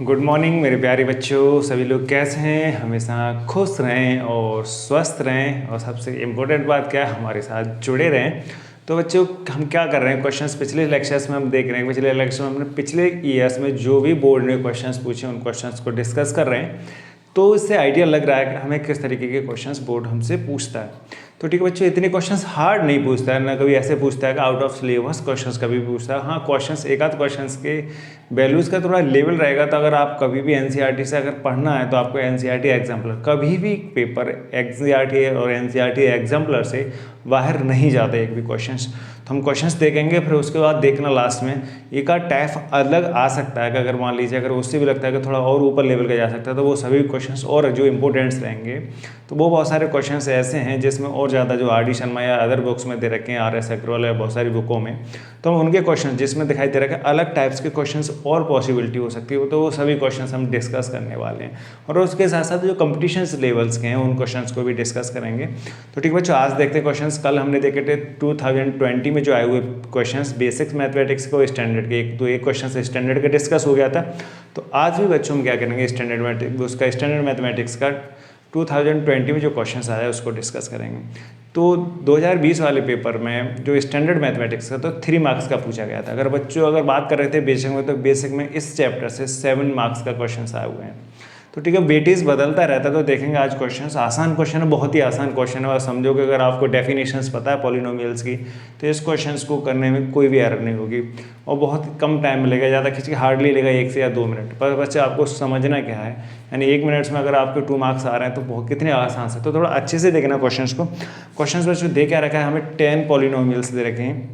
Good morning मेरे प्यारे बच्चों। सभी लोग कैसे हैं? हमेशा खुश रहें और स्वस्थ रहें, और सबसे इम्पोर्टेंट बात क्या है, हमारे साथ जुड़े रहें। तो बच्चों, हम क्या कर रहे हैं, क्वेश्चंस पिछले लेक्चर्स में हम देख रहे हैं। पिछले लेक्चर में हमने पिछले ईयर्स में जो भी बोर्ड ने क्वेश्चंस पूछे उन क्वेश्चंस को डिस्कस कर रहे हैं। तो इससे आइडिया लग रहा है कि हमें किस तरीके के क्वेश्चंस बोर्ड हमसे पूछता है। तो ठीक है बच्चों, इतने क्वेश्चंस हार्ड नहीं पूछता है ना, कभी ऐसे पूछता है कि आउट ऑफ सिलेबस क्वेश्चंस कभी पूछता है। हाँ, क्वेश्चंस एक आध क्वेश्चंस के वैल्यूज़ का थोड़ा लेवल रहेगा। तो अगर आप कभी भी एनसीईआरटी से अगर पढ़ना है तो आपको एनसीईआरटी एग्जाम्पलर, कभी भी पेपर एनसीईआरटी और एनसीईआरटी एग्जाम्पलर से बाहर नहीं जाते एक भी क्वेश्चंस। तो हम क्वेश्चंस देखेंगे, फिर उसके बाद देखना लास्ट में एक आध टाइप अलग आ सकता है कि अगर मान लीजिए अगर उससे भी लगता है कि थोड़ा और ऊपर लेवल का जा सकता है, तो वो सभी क्वेश्चंस और जो इंपॉर्टेंट्स रहेंगे। तो वो बहुत सारे क्वेश्चंस ऐसे हैं जिसमें और ज़्यादा जो आर डी शर्मा या अदर बुक्स में दे रखे हैं, आर एस अग्रवाल या बहुत सारी बुकों में, तो हम उनके क्वेश्चन जिसमें दिखाई दे रहा है अलग टाइप्स के क्वेश्चंस और पॉसिबिलिटी हो सकती है, तो वो सभी क्वेश्चंस हम डिस्कस करने वाले हैं। और उसके साथ साथ जो कंपटीशंस लेवल्स के हैं उन क्वेश्चंस को भी डिस्कस करेंगे। तो ठीक बच्चों, आज देखते हैं क्वेश्चंस। कल हमने देखे थे 2020 में जो आए हुए क्वेश्चंस बेसिक्स मैथमेटिक्स को स्टैंडर्ड के, एक क्वेश्चन स्टैंडर्ड का डिस्कस हो गया था। तो आज भी बच्चों हम क्या करेंगे, स्टैंडर्ड मैथमेटिक्स का 2020 में जो क्वेश्चंस आया है उसको डिस्कस करेंगे। तो 2020 वाले पेपर में जो स्टैंडर्ड मैथमेटिक्स का तो 3 मार्क्स का पूछा गया था। अगर बात कर रहे थे बेसिक में, तो बेसिक में इस चैप्टर से 7 मार्क्स का क्वेश्चन आए हुए हैं। तो ठीक है, वेटेज बदलता रहता है। तो देखेंगे आज क्वेश्चंस, आसान क्वेश्चन है, बहुत ही आसान क्वेश्चन है। और समझो कि अगर आपको डेफिनेशंस पता है पॉलिनोमियल्स की, तो इस क्वेश्चंस को करने में कोई भी एरर नहीं होगी और बहुत कम टाइम मिलेगा। ज़्यादा किसी हार्डली लेगा 1 से या 2 मिनट। पर बच्चे आपको समझना क्या है, यानी 1 मिनट में अगर आपके 2 मार्क्स आ रहे हैं तो बहुत कितने आसान से। तो थोड़ा अच्छे से देखना क्वेश्चंस को। क्वेश्चंस बच्चों दे क्या रखा है, हमें 10 पॉलिनोमियल्स दे रखे हैं।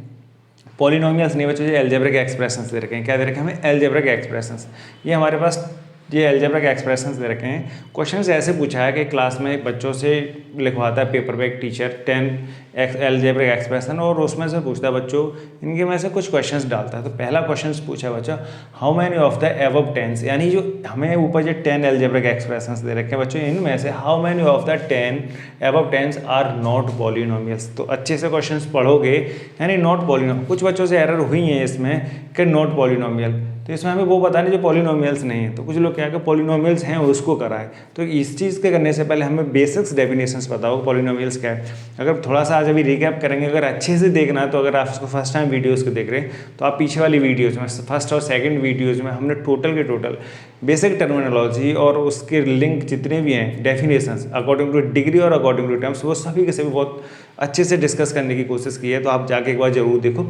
पॉलिनोमियल्स नहीं बच्चों, एल्जेब्रिक एक्सप्रेशंस दे रखे हैं। क्या दे रखे हैं हमें? Algebraic expressions. ये हमारे पास ये एल्जेब्रिक एक्सप्रेशंस दे रखे हैं। क्वेश्चन ऐसे पूछा है कि क्लास में बच्चों से लिखवाता है पेपर पे एक टीचर 10 एल्जेब्रिक एक्सप्रेशन, और उसमें से पूछता है बच्चों, इनके में से कुछ क्वेश्चंस डालता है। तो पहला क्वेश्चन पूछा है बच्चा, how many of the above 10, यानी जो हमें ऊपर जो 10 एल्जेब्रिक एक्सप्रेशंस दे रखे हैं बच्चों, इनमें से how many of the 10 above 10 are not polynomials. तो अच्छे से क्वेश्चंस पढ़ोगे, यानी नॉट पॉलिनोमियल। कुछ बच्चों से एरर हुई है इसमें कि नॉट पॉलिनोमियल, तो इसमें हमें वो बताने जो पॉलिनोमियल्स नहीं है। तो कुछ लोग क्या कि पॉलिनोमियल्स हैं उसको कराए। तो इस चीज़ के करने से पहले हमें बेसिक्स डेफिनेशंस पता हो पॉलिनोमियल्स क्या है। अगर थोड़ा सा आज अभी रिकैप करेंगे, अगर अच्छे से देखना है, तो अगर आप इसको फर्स्ट टाइम वीडियोज़ को देख रहे हैं तो आप पीछे वाली वीडियोज़ में, फर्स्ट और सेकेंड वीडियोज़ में हमने टोटल के टोटल बेसिक टर्मिनोलॉजी और उसके लिंक जितने भी हैं, डेफिनेशंस अकॉर्डिंग टू डिग्री और अकॉर्डिंग टू टर्म्स, वो सभी के सभी बहुत अच्छे से डिस्कस करने की कोशिश की है। तो आप जाके एक बार जरूर देखो।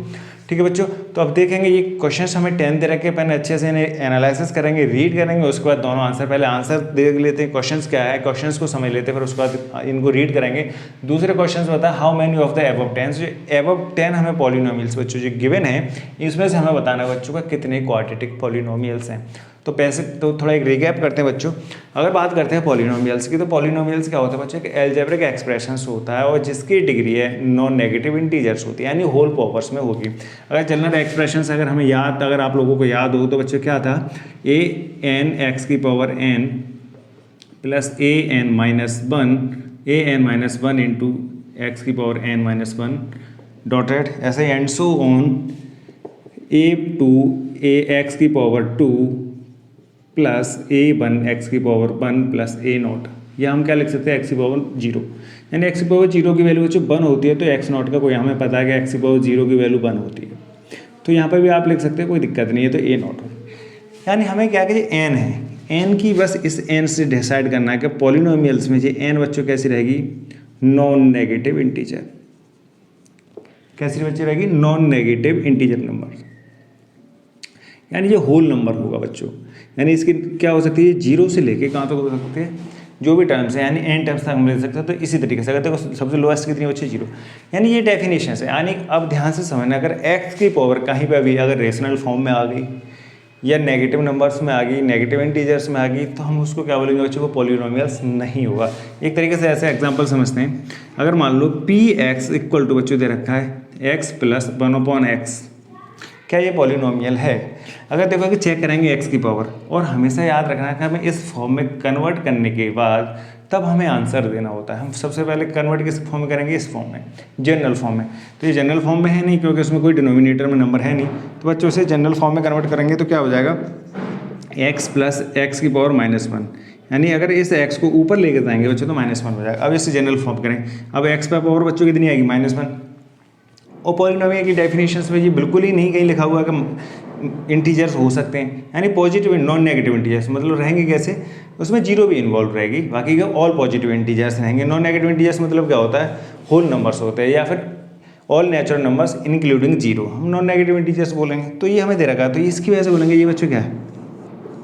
ठीक है बच्चों, तो अब देखेंगे ये क्वेश्चंस हमें 10 दे रखे, पहले अच्छे से इन्हें एनालिसिस करेंगे, रीड करेंगे, उसके बाद दोनों आंसर, पहले आंसर देख लेते हैं क्वेश्चंस क्या है, क्वेश्चंस को समझ लेते हैं, फिर उसके बाद इनको रीड करेंगे। दूसरे क्वेश्चंस बता how many of the above 10, जो एबव 10 हमें पॉलिनोमियल्स बच्चों जो गिवन है, इसमें से हमें बताना है बच्चों का कितने क्वाड्रेटिक पॉलिनोमियल्स हैं। तो तो थोड़ा एक रिकैप करते हैं बच्चों। अगर बात करते हैं पॉलिनोमियल्स की, तो पॉलिनोमियल्स क्या होता है बच्चों, कि एल्जेब्रिक एक्सप्रेशंस होता है और जिसकी डिग्री है नॉन नेगेटिव इंटीजर्स होती है, यानी होल पावर्स में होगी। अगर जनरल एक्सप्रेशंस अगर आप लोगों को याद हो, तो बच्चों क्या था, a n x की power n plus a n minus one into x की power n minus one dotted, ऐसे and so on a two a x की पावर 2 प्लस a1 x की पावर 1 प्लस a0। या हम क्या लिख सकते हैं, x की पावर 0, यानी x की पावर 0 की वैल्यू जो 1 होती है, तो x0 का कोई हमें पता है कि x की पावर 0 की वैल्यू 1 होती है। तो यहाँ पर भी आप लिख सकते हैं, कोई दिक्कत नहीं है। तो a0 यानी हमें क्या कि n है, n की बस इस n से डिसाइड करना है कि पॉलिनोमियल्स में जो n बच्चों कैसी रहेगी, नॉन नेगेटिव इंटीजर। कैसी बच्ची रहेगी? नॉन नेगेटिव इंटीजर नंबर, यानी ये होल नंबर होगा बच्चों। यानी इसकी क्या हो सकती है, 0 से लेके कहाँ तक हो सकते हैं, जो भी टर्म्स है, यानी n टर्म्स तक हम ले सकते हैं। तो इसी तरीके से अगर देखो सबसे लोएस्ट कितनी बच्ची 0, यानी ये डेफिनेशन है। यानी अब ध्यान से समझना, अगर x की पावर कहीं पर भी अगर रेशनल फॉर्म में आ गई या नेगेटिव नंबर्स में आ गई, नेगेटिव इंटीजर्स में आ गई, तो हम उसको क्या बोलेंगे बच्चों को, पॉलिनोमियल्स नहीं होगा। एक तरीके से ऐसे एग्जांपल समझते हैं। अगर मान लो px इक्वल टू बच्चों दे रखा है x प्लस 1/x, क्या ये पॉलिनोमियल है? अगर देखो कि चेक करेंगे x की पावर, और हमेशा याद रखना है कि हमें इस फॉर्म में कन्वर्ट करने के बाद तब हमें आंसर देना होता है। हम सबसे पहले कन्वर्ट किस फॉर्म में करेंगे, इस फॉर्म में, जनरल फॉर्म में। तो ये जनरल फॉर्म में है नहीं, क्योंकि उसमें कोई डिनोमिनेटर में नंबर है नहीं। तो बच्चों से जनरल फॉर्म में कन्वर्ट करेंगे तो क्या हो जाएगा, एक्स प्लस एक्स की पावर -1, यानी अगर इस एक्स को ऊपर लेके जाएंगे बच्चों तो -1 हो जाएगा। अब इसे जनरल फॉर्म करें, अब एक्स पर पावर बच्चों कितनी आएगी -1, और पॉलिनोमियल की डेफिनेशंस में ये बिल्कुल ही नहीं कहीं लिखा हुआ है कि इंटीजर्स हो सकते हैं, यानी पॉजिटिव नॉन नेगेटिव इंटीजर्स मतलब रहेंगे कैसे, उसमें जीरो भी इन्वॉल्व रहेगी, बाकी का ऑल पॉजिटिव इंटीजर्स रहेंगे। नॉन नेगेटिव इंटीजर्स मतलब क्या होता है, होल नंबर्स होते हैं, या फिर all natural numbers including zero, हम नॉन नेगेटिव इंटीजर्स बोलेंगे। तो ये हमें दे रखा है, तो इसकी वजह से बोलेंगे ये बच्चों क्या है,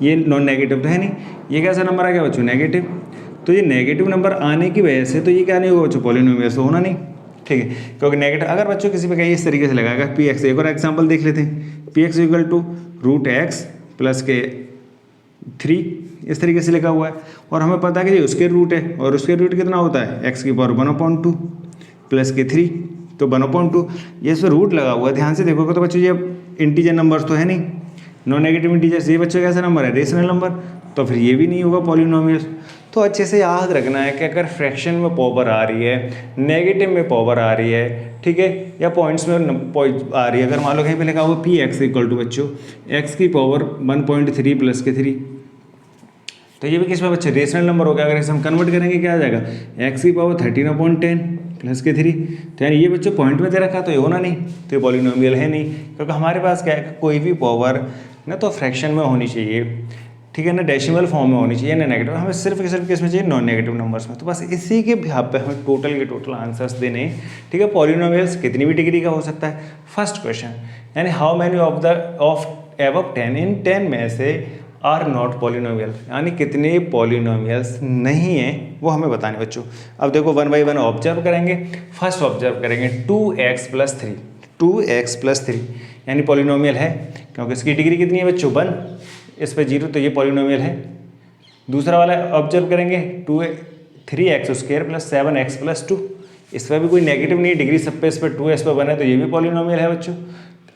ये नॉन नेगेटिव तो है नहीं, ये कैसा नंबर आ गया बच्चों, नेगेटिव। तो ये नेगेटिव नंबर आने की वजह से तो ये क्या नहीं होगा बच्चों, पॉलिनोमियल तो होना नहीं, ठीक है, क्योंकि नेगेटिव अगर बच्चों किसी पे कहीं इस तरीके से लगाएगा पी एक्स, एक और एग्जाम्पल देख लेते हैं, P X equal to √x plus के 3, इस तरीके से लिखा हुआ है, और हमें पता है कि ये उसके रूट है, और उसके रूट कितना होता है x की पावर 1/2 प्लस के 3, तो 1/2 ये इस पर रूट लगा हुआ है, ध्यान से देखोगे तो बच्चों ये इंटीजर नंबर्स तो है नहीं, नॉन नेगेटिव इंटीजर्स, ये बच्चों कैसा नंबर है, रेशनल नंबर, तो फिर ये भी नहीं होगा पॉलिनोमियल। तो अच्छे से याद रखना है कि अगर फ्रैक्शन में पावर आ रही है, नेगेटिव में पावर आ रही है, ठीक है, या पॉइंट्स में आ रही है, अगर मान लो कहीं पे लिखा हुआ पी एक्स इक्वल टू बच्चों x की पावर 1.3 प्लस के 3, तो ये भी किस में बच्चे रेशनल नंबर हो गया। अगर इसे हम कन्वर्ट करेंगे क्या आ जाएगा, x की पावर 13/10 प्लस के 3, तो यानी ये बच्चों पॉइंट में दे रखा, तो ये होना नहीं, तो ये पॉलिनोमियल है नहीं, क्योंकि हमारे पास क्या है, कोई भी पावर ना तो फ्रैक्शन में होनी चाहिए, ठीक है ना, डेसिमल फॉर्म में होनी चाहिए ना नेगेटिव, हमें सिर्फ किस में चाहिए, नॉन नेगेटिव नंबर्स में। तो बस इसी के बिहाफ पे हमें टोटल के टोटल आंसर्स देने हैं, ठीक है। पॉलिनोमियल्स कितनी भी डिग्री का हो सकता है। फर्स्ट क्वेश्चन, यानी हाउ मैनी ऑफ एबव 10 इन 10 में से आर नॉट पॉलिनोमियल, यानी कितने पॉलिनोमियल्स नहीं हैं वो हमें बताने बच्चों। अब देखो 1 बाई 1 ऑब्जर्व करेंगे। फर्स्ट ऑब्जर्व करेंगे 2x प्लस 3, 2x प्लस 3 यानी पॉलिनोमियल है, क्योंकि इसकी डिग्री कितनी है बच्चों 1, इस पे 0, तो ये पॉलिनोमियल है। दूसरा वाला ऑब्जर्व करेंगे 3x² प्लस 7x प्लस 2, इस पर भी कोई नेगेटिव नहीं है, डिग्री सब पे इस पर 2 इस पर 1 है, तो ये भी पॉलिनोमियल है बच्चों।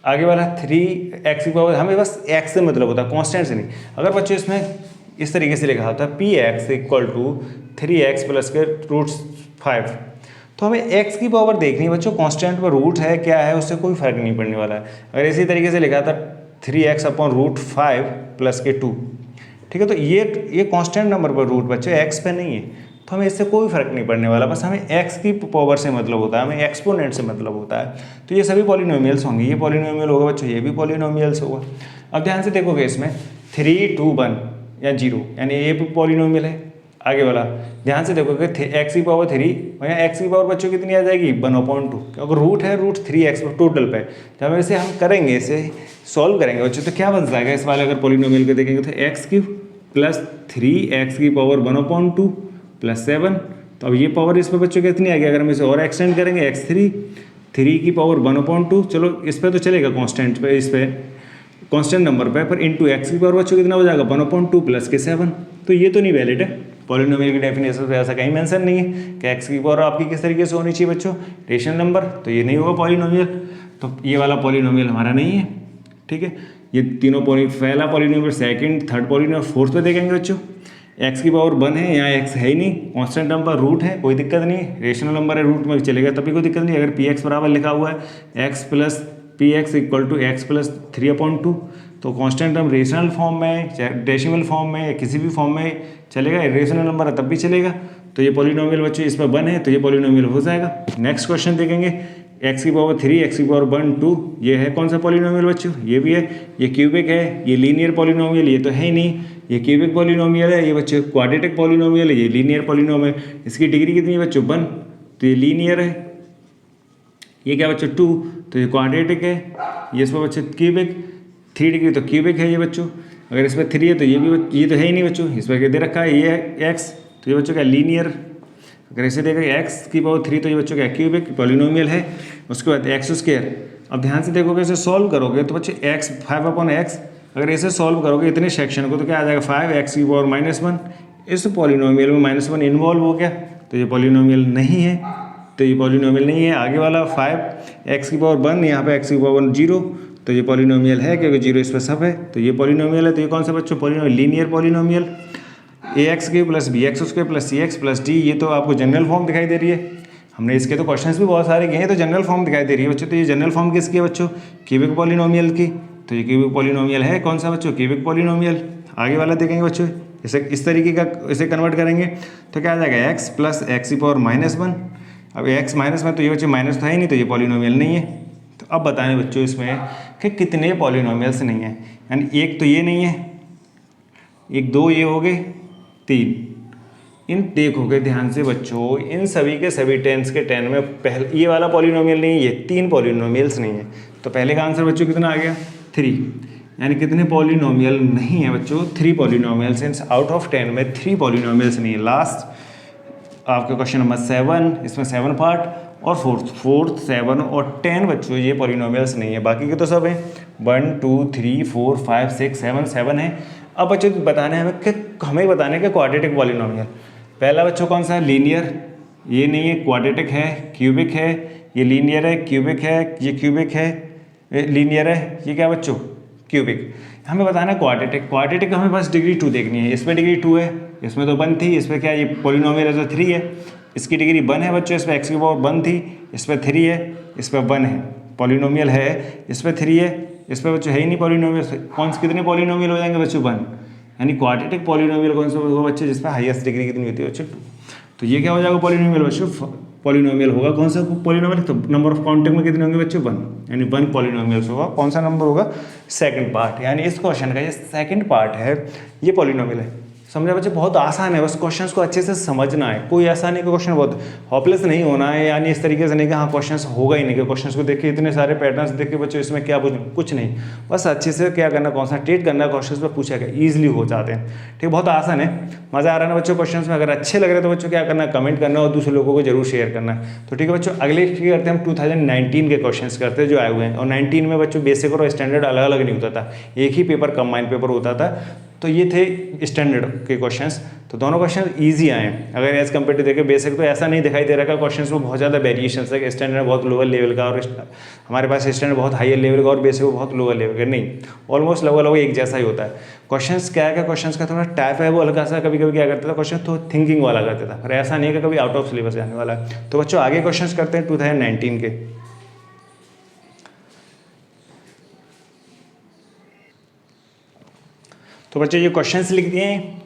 आगे वाला 3x की पावर, हमें बस x से मतलब होता है, कांस्टेंट से नहीं। अगर बच्चों इसमें इस तरीके से लिखा होता है px equal to 3x plus के √5, तो हमें x की पावर देखनी है बच्चों, कांस्टेंट पर रूट है क्या है उससे कोई फर्क नहीं पड़ने वाला है। अगर इसी तरीके से लिखा था 3x/√5 प्लस के 2, ठीक है, तो ये कांस्टेंट नंबर पर रूट बच्चों x पे नहीं है, तो हमें इससे कोई फर्क नहीं पड़ने वाला, बस हमें x की पावर से मतलब होता है, हमें एक्सपोनेंट से मतलब होता है। तो ये सभी पॉलिनोमियल्स होंगे, ये पॉलिनोमियल होगा बच्चों, ये भी पॉलिनोमियल्स होगा। अब ध्यान से देखोगे इसमें 3, 2, 1 या 0, यानी ये भी पॉलिनोमियल है। आगे वाला ध्यान से देखोगे x की पावर 3, या x की पावर बच्चों कितनी आ जाएगी 1/2, क्योंकि रूट है √3x टोटल पे। जब इसे हम करेंगे, इसे सॉल्व करेंगे बच्चों, तो क्या बन जाएगा इस वाले अगर पॉलिनोमियल को देखेंगे तो x³ प्लस 3x की पावर 1/2 प्लस 7, तो अब ये पावर इस पर बच्चों कितनी आएगी, अगर हम इसे और एक्सटेंड करेंगे x3 3 की पावर 1/2, चलो इस पर तो चलेगा कांस्टेंट पे, इस पे कांस्टेंट नंबर पे, पर इंटू x की पावर बच्चों कितना हो जाएगा 1/2 प्लस के 7, तो ये तो नहीं वैलिड है। पॉलिनोमियल की डेफिनेशन पे ऐसा कहीं मेंशन नहीं है कि x की पावर आपकी किस तरीके से होनी चाहिए बच्चों, रेशनल नंबर, तो ये नहीं होगा पॉलिनोमियल, तो ये वाला पॉलिनोमियल हमारा नहीं है, ठीक है। ये तीनों पहला polynomial, second, third polynomial, fourth पे देखेंगे बच्चों, x की पावर 1 है, यहाँ x है ही नहीं, कांस्टेंट नंबर रूट है, कोई दिक्कत नहीं, रेशनल नंबर है, रूट में चलेगा तभी कोई दिक्कत नहीं। अगर px बराबर लिखा हुआ है x plus px equal to x plus 3/2, तो कांस्टेंट नंबर रेशनल फॉर्म में, डेसिमल फॉर्म में, या किसी भी फॉर्म में चलेगा, रेशनल नंबर है तब भी चलेगा, तो ये पॉलिनोमियल बच्चों इस पर 1 है, तो ये पॉलिनोमियल हो जाएगा। नेक्स्ट क्वेश्चन देखेंगे, x की पावर 3, x की पावर 1, 2, ये है कौन सा पॉलिनोमियल बच्चों, ये भी है, ये क्यूबिक है, ये लीनियर पॉलिनोमियल, ये तो है ही नहीं, ये क्यूबिक पॉलिनोमियल है, ये बच्चों क्वाड्रेटिक पॉलिनोमियल है, ये लीनियर पॉलिनोमियल, इसकी डिग्री कितनी है बच्चों 1, तो ये लीनियर है। ये क्या बच्चों 2, तो ये क्वाड्रेटिक है, ये इस पर बच्चों क्यूबिक, 3 डिग्री तो क्यूबिक है ये बच्चों। अगर इस पर 3 है तो ये तो है ही नहीं बच्चों, इस पर दे रखा है ये है x, तो ये बच्चों क्या लीनियर। अगर इसे देखोगे x की पावर 3, तो ये बच्चों क्या क्यूबिक पॉलिनोमियल है। उसके बाद x², अब ध्यान से देखोगे इसे सॉल्व करोगे तो बच्चे x 5/x, अगर इसे सॉल्व करोगे इतने सेक्शन को तो क्या आ जाएगा 5x की पावर -1, इस पॉलिनोमियल में -1 इन्वॉल्व हो गया, तो ये पॉलिनोमियल नहीं है, तो ये पॉलिनोमियल नहीं है। आगे वाला 5x की पावर 1, यहाँ पे x की पावर 0, तो ये पॉलिनोमियल है क्योंकि 0 इस पर सब है, तो ये पॉलिनोमियल है। तो ये कौन सा बच्चों polynomial, linear polynomial. ax³ plus bx² plus cx plus d, ये तो आपको जनरल फॉर्म दिखाई दे रही है। हमने इसके तो क्वेश्चंस भी बहुत सारे किए हैं, तो जनरल फॉर्म दिखाई दे रही है बच्चों। तो ये जनरल फॉर्म किसकी है बच्चों, क्यूबिक पॉलिनोमियल की, तो ये क्यूबिक पॉलिनोमियल है कौन सा बच्चों, क्यूबिक पॉलिनोमियल। आगे वाला देखेंगे बच्चों, इसे इस तरीके का इसे कन्वर्ट करेंगे तो क्या आ जाएगा x प्लस एक्स की पावर -1। अब x -1 तो ये बच्चे माइनस था ही नहीं, तो ये पॉलिनोमियल नहीं है। तो अब बताएं बच्चों इसमें कि कितने पॉलिनोमियल्स नहीं हैं, यानी एक तो ये नहीं है, एक दो ये हो गए, तीन। इन देखोगे ध्यान से बच्चों, इन सभी के सभी टेंस के 10 में पहले ये वाला पॉलिनोमियल नहीं है, ये 3 पॉलिनोमियल्स नहीं है। तो पहले का आंसर बच्चों कितना आ गया 3, यानी कितने पॉलिनोमियल नहीं है बच्चों 3 पॉलिनोमियल्स। इन आउट ऑफ 10 में 3 पॉलिनोमियल्स नहीं है। लास्ट आपके क्वेश्चन नंबर 7, इसमें 7 पार्ट और फोर्थ 7 और 10 बच्चों ये पॉलिनोमियल्स नहीं है, बाकी के तो सब हैं 1 2 3 4 5 6 7 है। अब बच्चों बताना है हमें बताना है कि क्वाड्रेटिक पॉलिनोमियल। पहला बच्चों कौन सा है, लीनियर, ये नहीं है, क्वाड्रेटिक है, क्यूबिक है, ये लीनियर है, क्यूबिक है, ये क्यूबिक है, लीनियर है, ये क्या बच्चों क्यूबिक। हमें बताना है क्वाड्रेटिक। क्वाड्रेटिक हमें बस डिग्री 2 देखनी है, इसमें डिग्री 2 है, इसमें तो 1 थी, इसमें क्या ये पॉलिनोमियल है तो 3 है, इसकी डिग्री 1 है बच्चों, इसमें एक्स की पावर 1 थी, इसमें 3 है, इसमें 1 है, पॉलिनोमियल है, इसमें 3 है, इसमें बच्चों है ही नहीं पॉलिनोमियल। कौन से कितने पॉलिनोमियल हो जाएंगे बच्चों 1, यानी क्वाड्रेटिक पॉलिनोमियल कौन सा होगा बच्चे जिसमें हाईएस्ट डिग्री कितनी होती है बच्चों 2। तो ये क्या हो जाएगा पॉलिनोमियल बच्चों, पॉलिनोमियल होगा कौन सा पॉलिनोमियल, तो नंबर ऑफ काउंटिंग में कितने होंगे बच्चों 1, यानी 1 पॉलिनोमियल्स होगा। कौन सा नंबर होगा, सेकंड पार्ट, यानी इस क्वेश्चन का ये सेकंड पार्ट है, ये पॉलिनोमियल है। समझा बच्चे, बहुत आसान है, बस क्वेश्चंस को अच्छे से समझना है। कोई ऐसा नहीं कि क्वेश्चन बहुत हॉपलेस नहीं होना है, यानी इस तरीके से नहीं कि हाँ क्वेश्चंस होगा ही नहीं, कि क्वेश्चंस को देख के इतने सारे पैटर्न्स देख के बच्चों इसमें क्या कुछ नहीं, बस अच्छे से क्या करना, कॉन्सनट्रेट करना, क्वेश्चंस पे पूछा गया ईजिली हो जाते हैं। ठीक, बहुत आसान है, मज़ा आ रहा है ना बच्चों क्वेश्चंस में। अगर अच्छे लग रहे तो बच्चों क्या करना, कमेंट करना और दूसरे लोगों को जरूर शेयर करना है। तो ठीक है बच्चों, अगले करते हैं हम 2019 के क्वेश्चंस करते हैं जो आए हुए हैं। और 19 में बच्चों बेसिक और स्टैंडर्ड अलग अलग नहीं होता था, एक ही पेपर कंबाइंड पेपर होता था। तो ये थे स्टैंडर्ड के क्वेश्चंस, तो दोनों क्वेश्चन इजी आए हैं। अगर एज कम्पेयर टू देखें बेसिक तो ऐसा नहीं दिखाई दे रहा है क्वेश्चंस में बहुत ज़्यादा वेरिएशंस है, स्टैंडर्ड बहुत लोअर लेवल का और हमारे पास स्टैंडर्ड बहुत हायर लेवल का और बेसिक बहुत लोअर लेवल का, नहीं, ऑलमोस्ट लगभग एक जैसा ही होता है। क्वेश्चंस क्या है, क्वेश्चंस का थोड़ा टाइप है वो हल्का सा, कभी कभी क्या करता था क्वेश्चन तो थिंकिंग वाला करता था, पर ऐसा नहीं है कि कभी आउट ऑफ सिलेबस जाने वाला है। तो बच्चों आगे क्वेश्चन करते हैं 2019 के। तो बच्चों ये क्वेश्चंस लिख दिए हैं,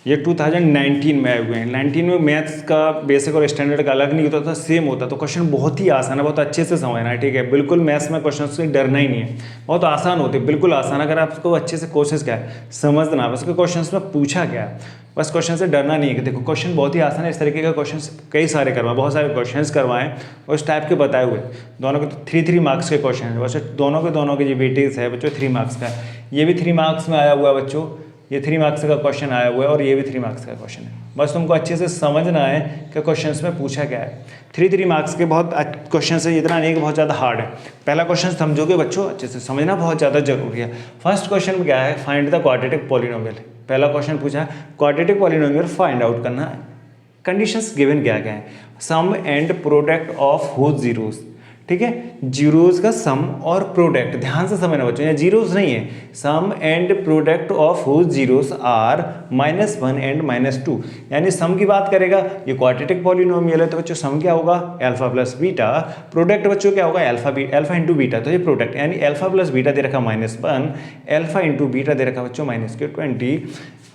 ये 2019 में आए हुए हैं। 19 में मैथ्स का बेसिक और स्टैंडर्ड का अलग नहीं होता था, सेम होता। तो क्वेश्चन बहुत ही आसान है, बहुत अच्छे से समझना है, ठीक है। बिल्कुल मैथ्स में क्वेश्चन से डरना ही नहीं है, बहुत आसान होते हैं, बिल्कुल आसान। अगर आपको अच्छे से कोशिश क्या है समझना, उसके क्वेश्चन में पूछा क्या है, बस क्वेश्चन से डरना नहीं है। कि देखो क्वेश्चन बहुत ही आसान है, इस तरीके का क्वेश्चन कई सारे करवाएं, बहुत सारे क्वेश्चन करवाएं और इस टाइप के बताए हुए। दोनों के तो 3 मार्क्स के क्वेश्चन है बच्चों, दोनों के जो वेटेज है बच्चों 3 मार्क्स का। ये भी 3 मार्क्स में आया हुआ है बच्चों, ये 3 मार्क्स का क्वेश्चन आया हुआ है और ये भी 3 मार्क्स का क्वेश्चन है। बस तुमको अच्छे से समझना है कि क्वेश्चंस में पूछा क्या है। 3 मार्क्स के बहुत क्वेश्चन है, इतना नहीं कि बहुत ज़्यादा हार्ड है। पहला क्वेश्चन समझोगे बच्चों, अच्छे से समझना बहुत ज़्यादा जरूरी है। फर्स्ट क्वेश्चन क्या है, फाइंड द क्वाड्रेटिक पॉलिनोमियल। पहला क्वेश्चन पूछा है क्वाड्रेटिक पॉलिनोमियल फाइंड आउट करना है। कंडीशंस गिवन क्या क्या है, sum and product of whose zeros, ठीक है, जीरोस का सम और प्रोडक्ट, ध्यान से समझना बच्चों, यहाँ जीरोस नहीं है, sum and product of whose zeros are -1 and -2, यानी सम की बात करेगा। ये क्वाड्रेटिक पॉलिनोमियल है तो बच्चों सम क्या होगा अल्फा प्लस बीटा, प्रोडक्ट बच्चों क्या होगा अल्फा इंटू बीटा, तो ये प्रोडक्ट यानी अल्फा प्लस बीटा दे रखा -1, अल्फा इंटू बीटा दे रखा बच्चों -20।